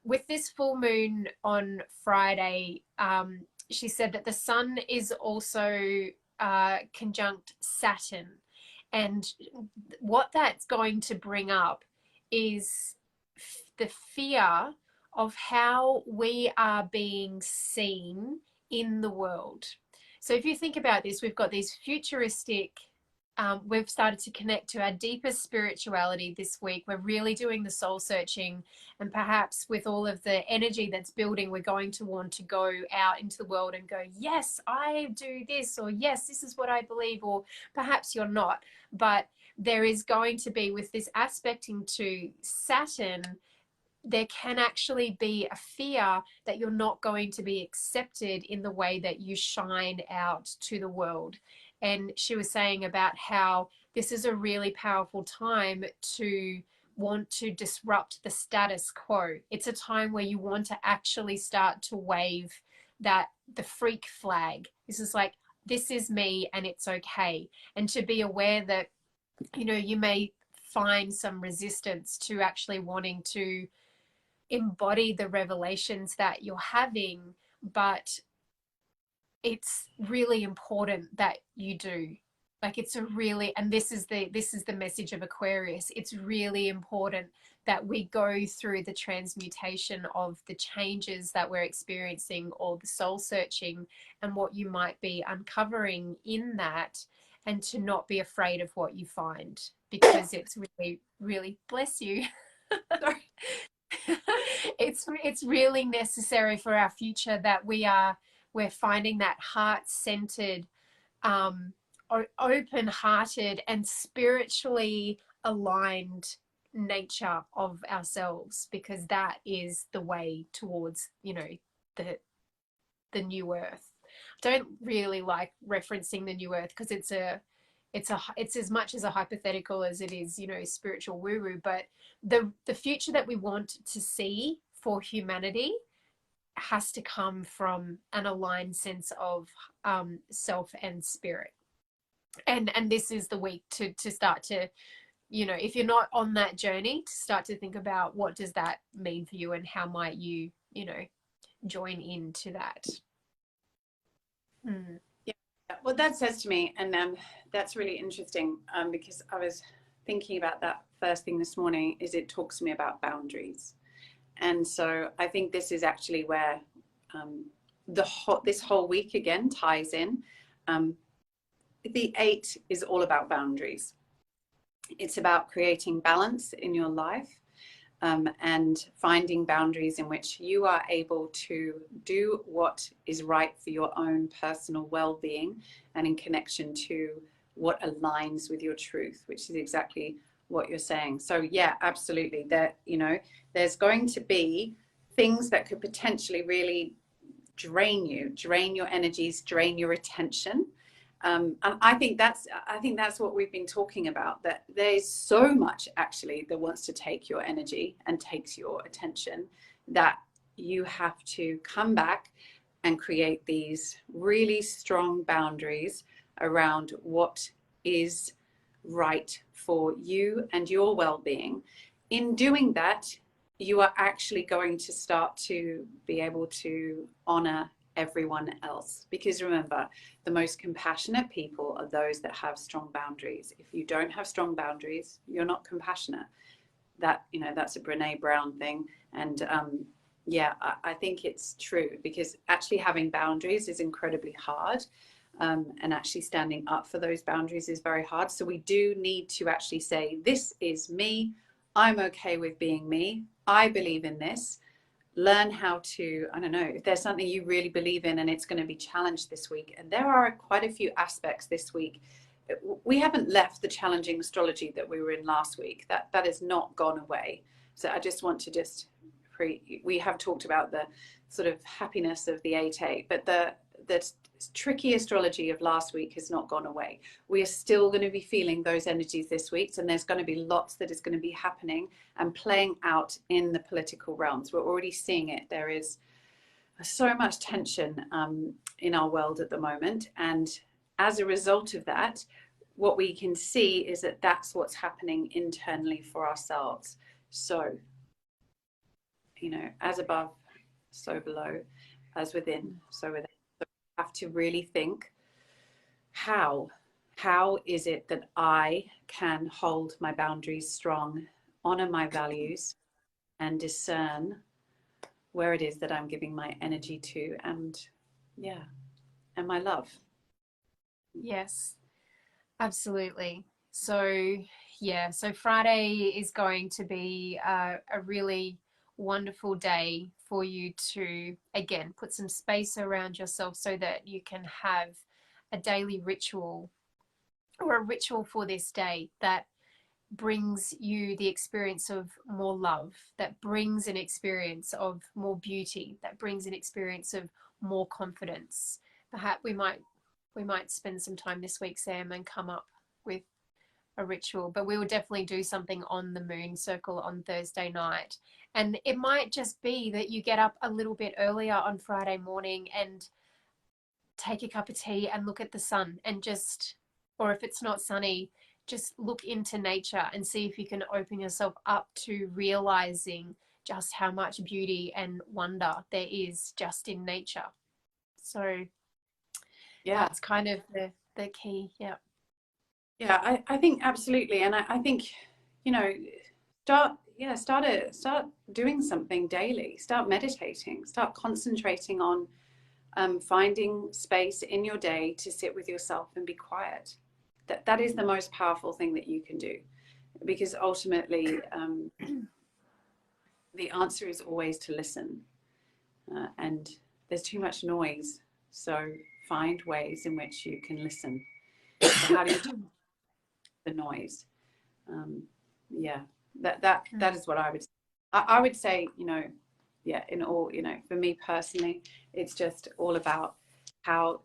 with this full moon on Friday, she said that the sun is also conjunct Saturn. And what that's going to bring up is the fear of how we are being seen in the world. So if you think about this, we've got these futuristic, we've started to connect to our deepest spirituality this week. We're really doing the soul searching, and perhaps with all of the energy that's building, we're going to want to go out into the world and go, yes, I do this, or yes, this is what I believe, or perhaps you're not. But there is going to be, with this aspecting to Saturn, there can actually be a fear that you're not going to be accepted in the way that you shine out to the world. And she was saying about how this is a really powerful time to want to disrupt the status quo. It's a time where you want to actually start to wave the freak flag. This is like, this is me and it's okay. And to be aware that, you may find some resistance to actually wanting to embody the revelations that you're having, but it's really important that you do. Like, it's and this is the message of Aquarius. It's really important that we go through the transmutation of the changes that we're experiencing, or the soul searching, and what you might be uncovering in that, and to not be afraid of what you find, because it's really, really, bless you. Sorry. It's really necessary for our future that we're finding that heart-centered open-hearted and spiritually aligned nature of ourselves, because that is the way towards, you know, the new earth. I don't really like referencing the new earth because it's as much as a hypothetical as it is, you know, spiritual woo-woo. But the future that we want to see for humanity has to come from an aligned sense of self and spirit. And this is the week to start to, you know, if you're not on that journey, to start to think about what does that mean for you and how might you, you know, join into that. Yeah, what that says to me, and that's really interesting, because I was thinking about that first thing this morning, is it talks to me about boundaries. And so I think this is actually where this whole week again ties in. The 8 is all about boundaries. It's about creating balance in your life, and finding boundaries in which you are able to do what is right for your own personal well-being, and in connection to what aligns with your truth, which is exactly what you're saying. So yeah, absolutely. That, you know, there's going to be things that could potentially really drain your energies, drain your attention. And I think that's what we've been talking about, that there's so much actually that wants to take your energy and takes your attention, that you have to come back and create these really strong boundaries around what is right for you and your well-being. In doing that, you are actually going to start to be able to honor everyone else, because remember, the most compassionate people are those that have strong boundaries. If you don't have strong boundaries, you're not compassionate. That, you know, that's a Brene Brown thing. And yeah, I think it's true, because actually having boundaries is incredibly hard, and actually standing up for those boundaries is very hard. So we do need to actually say, this is me, I'm okay with being me, I believe in this. Learn how to, I don't know, if there's something you really believe in and it's going to be challenged this week, and there are quite a few aspects this week. We haven't left the challenging astrology that we were in last week. That has not gone away. So I just want to we have talked about the sort of happiness of the 8-8, but the tricky astrology of last week has not gone away. We are still going to be feeling those energies this week, and there's going to be lots that is going to be happening and playing out in the political realms. We're already seeing it. There is so much tension in our world at the moment, and as a result of that, what we can see is that that's what's happening internally for ourselves. So, you know, as above, so below, as within, so within. Have to really think, how is it that I can hold my boundaries strong, honor my values, and discern where it is that I'm giving my energy to, and yeah, and my love. Yes, absolutely. So yeah, so Friday is going to be a really wonderful day for you to, again, put some space around yourself so that you can have a daily ritual, or a ritual for this day that brings you the experience of more love, that brings an experience of more beauty, that brings an experience of more confidence. Perhaps we might spend some time this week, Sam, and come up with a ritual, but we will definitely do something on the moon circle on Thursday night. And it might just be that you get up a little bit earlier on Friday morning and take a cup of tea and look at the sun, and just, or if it's not sunny, just look into nature and see if you can open yourself up to realizing just how much beauty and wonder there is just in nature. So yeah, that's kind of the key. Yeah. Yeah, I think absolutely. And I think, you know, start doing something daily, start meditating, start concentrating on finding space in your day to sit with yourself and be quiet. That is the most powerful thing that you can do, because ultimately the answer is always to listen, and there's too much noise. So find ways in which you can listen. So how do you do the noise? Yeah, that is what I would say. I would say, you know, yeah, in all, you know, for me personally, it's just all about how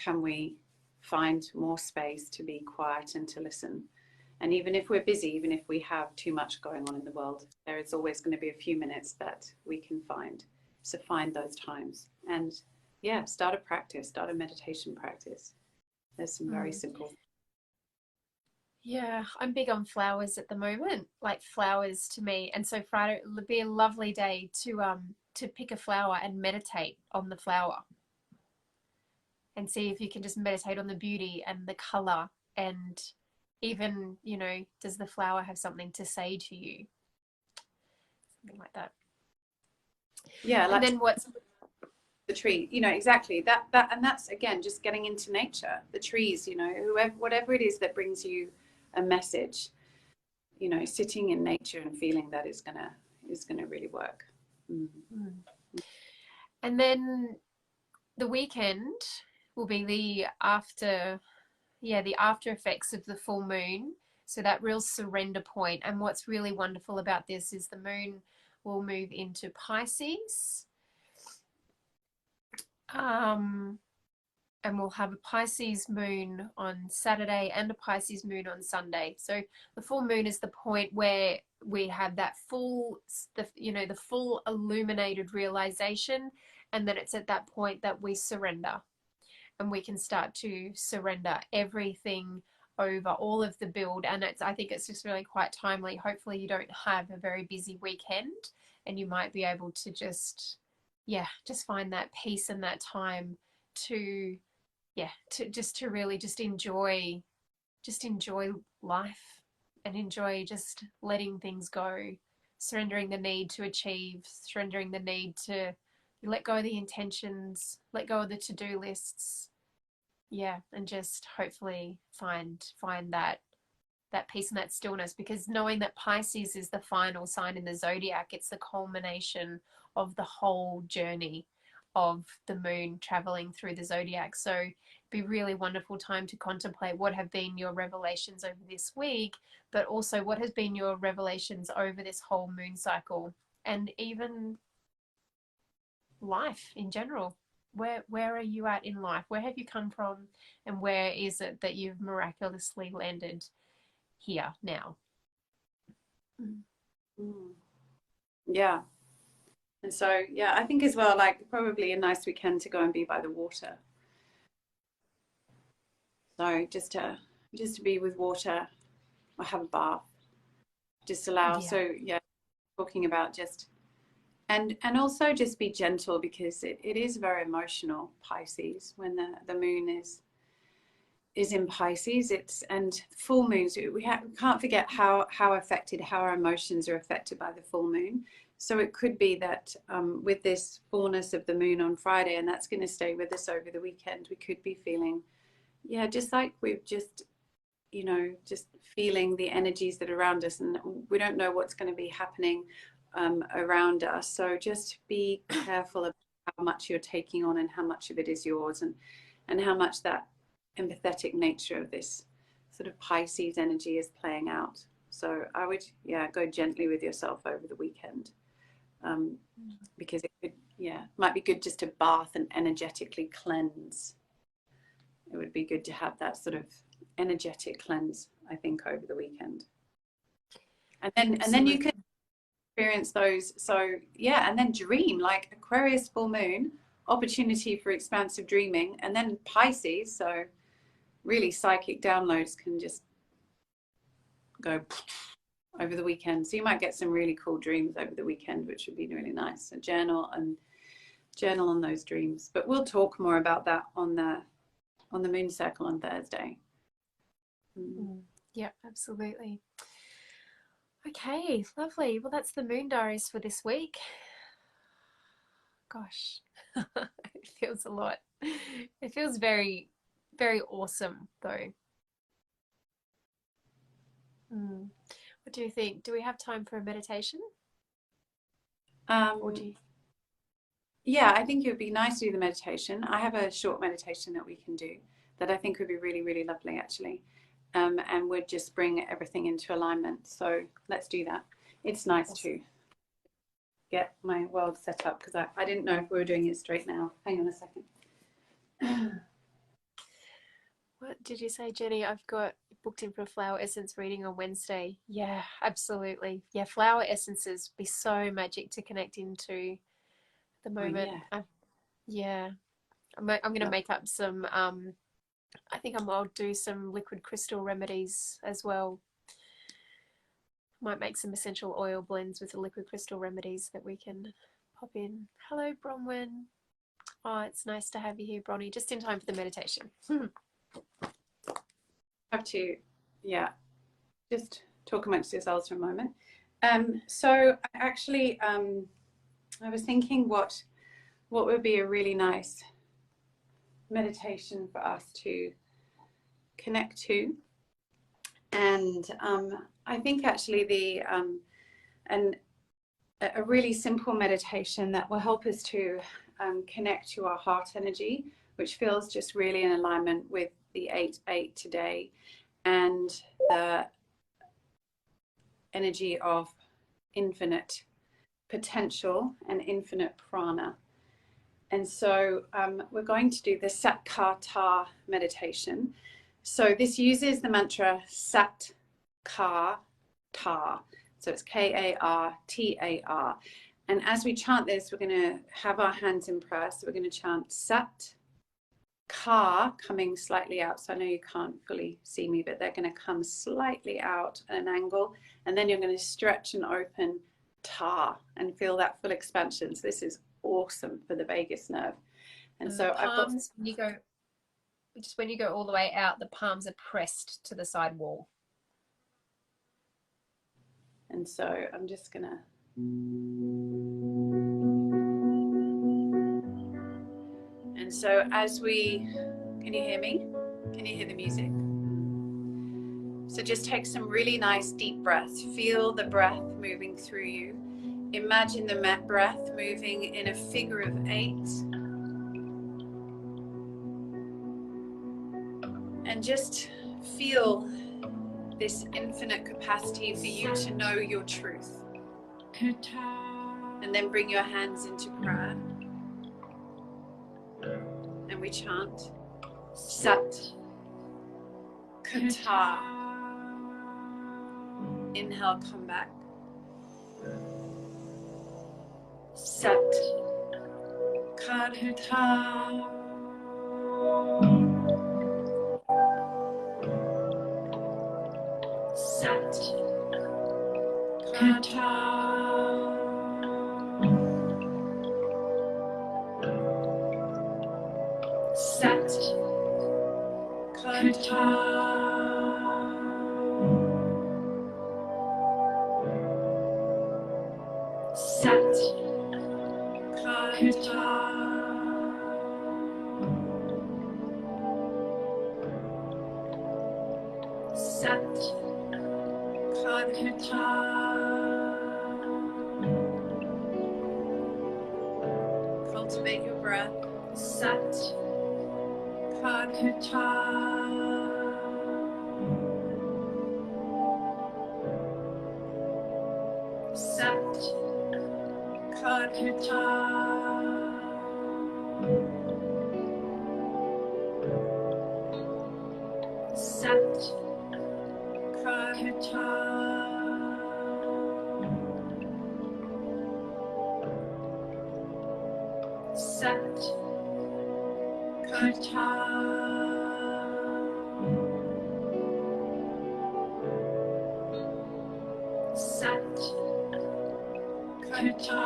can we find more space to be quiet and to listen. And even if we're busy, even if we have too much going on in the world, there is always going to be a few minutes that we can find. So find those times and yeah, start a meditation practice. There's some very simple. Yeah, I'm big on flowers at the moment, like flowers to me. And so Friday would be a lovely day to pick a flower and meditate on the flower and see if you can just meditate on the beauty and the color, and even, you know, does the flower have something to say to you? Something like that. Yeah, and like then what's the tree, you know, exactly that and that's again just getting into nature, the trees, you know, whatever it is that brings you a message, you know, sitting in nature and feeling that is gonna really work. And then the weekend will be the after effects of the full moon, so that real surrender point. And what's really wonderful about this is the moon will move into Pisces, and we'll have a Pisces moon on Saturday and a Pisces moon on Sunday. So the full moon is the point where we have that full, the full illuminated realization, and then it's at that point that we surrender, and we can start to surrender everything over all of the build. And I think it's just really quite timely. Hopefully you don't have a very busy weekend, and you might be able to just find that peace and that time to really just enjoy life, and enjoy just letting things go, surrendering the need to achieve, surrendering the need to let go of the intentions, let go of the to-do lists, and just hopefully find that peace and that stillness. Because knowing that Pisces is the final sign in the zodiac, it's the culmination of the whole journey of the moon traveling through the zodiac. So it'd be a really wonderful time to contemplate what have been your revelations over this week, but also what has been your revelations over this whole moon cycle, and even life in general. Where are you at in life? Where have you come from, and where is it that you've miraculously landed here now? Yeah. And so, yeah, I think as well, like probably a nice weekend to go and be by the water. So just to be with water or have a bath, just allow. So yeah, talking about just, and also just be gentle, because it is very emotional, Pisces, when the moon is in Pisces. And full moons, we can't forget how our emotions are affected by the full moon. So it could be that with this fullness of the moon on Friday, and that's going to stay with us over the weekend, we could be feeling, just like we've just, you know, just feeling the energies that are around us, and we don't know what's going to be happening around us. So just be careful of how much you're taking on and how much of it is yours, and how much that empathetic nature of this sort of Pisces energy is playing out. So I would, go gently with yourself over the weekend, because it could, might be good just to bath and energetically cleanse. It would be good to have that sort of energetic cleanse, I think, over the weekend. And then you can experience those. So and then dream, like Aquarius full moon, opportunity for expansive dreaming, and then Pisces, so really psychic downloads can just go over the weekend. So you might get some really cool dreams over the weekend, which would be really nice. So journal on those dreams. But we'll talk more about that on the moon circle on Thursday. Yeah, absolutely. Okay, lovely. Well, that's the Moon Diaries for this week. Gosh, it feels a lot. It feels very, very awesome, though. What do you think? Do we have time for a meditation? Or do you... Yeah, I think it would be nice to do the meditation. I have a short meditation that we can do that I think would be really, really lovely actually, and would just bring everything into alignment. So let's do that. It's nice to get my world set up because I didn't know if we were doing it straight now. Hang on a second. What did you say, Jenny? I've got booked in for a flower essence reading on Wednesday. Yeah, absolutely. Yeah, flower essences be so magic to connect into the moment. Oh, yeah. I'm going to make up some, I think I'll do some liquid crystal remedies as well. Might make some essential oil blends with the liquid crystal remedies that we can pop in. Hello, Bronwyn. Oh, it's nice to have you here, Bronnie, just in time for the meditation. Have to, yeah, just talk amongst yourselves for a moment. So actually, I was thinking what would be a really nice meditation for us to connect to, and I think actually a really simple meditation that will help us to connect to our heart energy, which feels just really in alignment with the 8-8 today, and the energy of infinite potential and infinite prana. And so we're going to do the Sat-Kar-Ta meditation. So this uses the mantra Sat-Kar-Ta. So it's K-A-R-T-A-R. And as we chant this, we're going to have our hands in prayer. So we're going to chant Sat, Ka, coming slightly out. So I know you can't fully see me, but they're going to come slightly out at an angle. And then you're going to stretch and open Ta and feel that full expansion. So this is awesome for the vagus nerve. And so palms, when you go all the way out, the palms are pressed to the side wall. And so I'm just gonna and so as we can you hear me? Can you hear the music? So just take some really nice deep breaths. Feel the breath moving through you. Imagine the breath moving in a figure of 8. And just feel this infinite capacity for you to know your truth. And then bring your hands into prayer. And we chant Sat Kata. Inhale, come back. Sat Kata. Sat Kata. Sat Kata. Sat Kata. Sat Kata. Cultivate your breath. Sat Kata. Sat Kata. Sat Kata. Sat Kata. Sat Kata.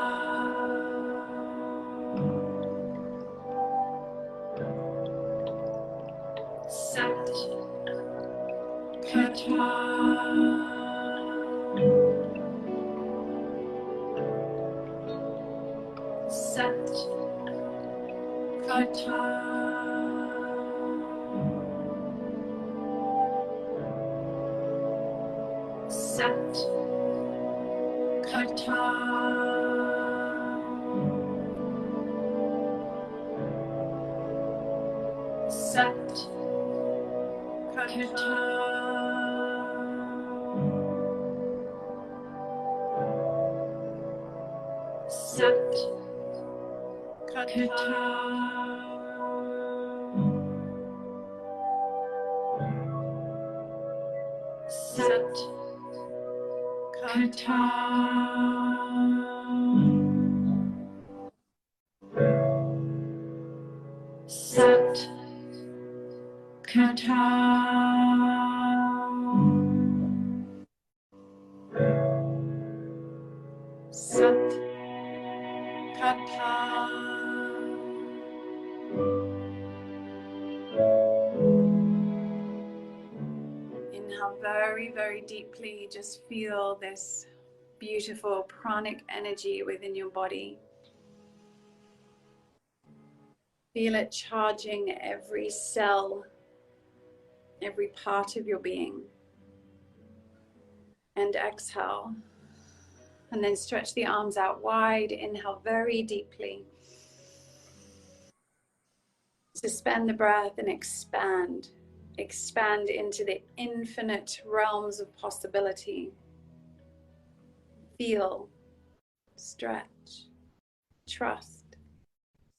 Sat Kata. Sat Kata. Sat Kata. Sat Inhale very, very deeply. Just feel this beautiful pranic energy within your body. Feel it charging every cell, every part of your being. And exhale. And then stretch the arms out wide. Inhale very deeply. Suspend the breath and expand. Expand into the infinite realms of possibility. Feel, stretch, trust,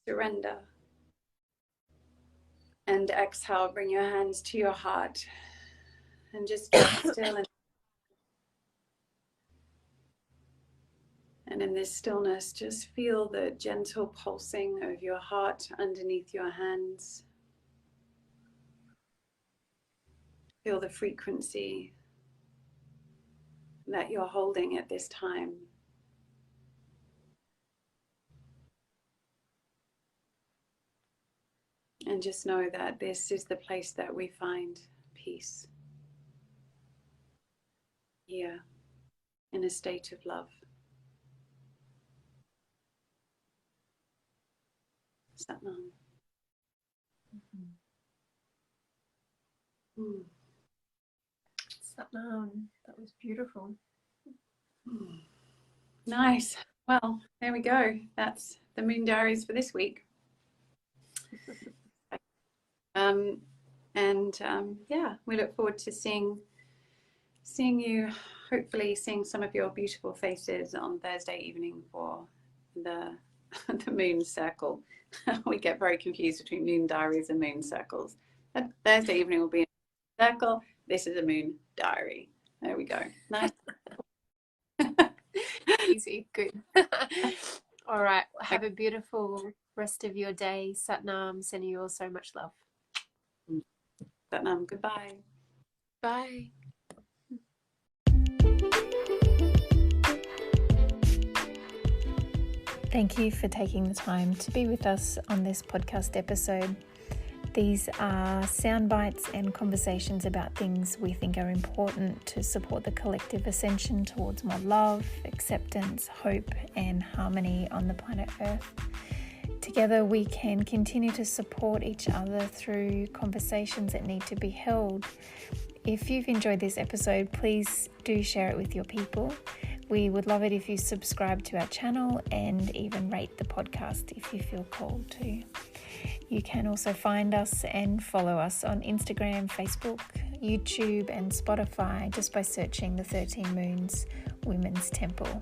surrender. And exhale, bring your hands to your heart and just get still. And in this stillness, just feel the gentle pulsing of your heart underneath your hands. Feel the frequency that you're holding at this time. And just know that this is the place that we find peace. Here, in a state of love. Satnam. Satnam, that was beautiful. Nice. Well, there we go. That's the Moon Diaries for this week. Yeah, we look forward to seeing you, hopefully seeing some of your beautiful faces on Thursday evening for the moon circle. We get very confused between Moon Diaries and moon circles. Thursday evening will be a circle. This is a Moon Diary. There we go. Nice. Easy. Good. All right. Have a beautiful rest of your day. Satnam, sending you all so much love. Satnam, goodbye. Bye. Thank you for taking the time to be with us on this podcast episode. These are sound bites and conversations about things we think are important to support the collective ascension towards more love, acceptance, hope, and harmony on the planet Earth. Together we can continue to support each other through conversations that need to be held. If you've enjoyed this episode, please do share it with your people. We would love it if you subscribe to our channel and even rate the podcast if you feel called to. You can also find us and follow us on Instagram, Facebook, YouTube, and Spotify just by searching the 13 Moons Women's Temple.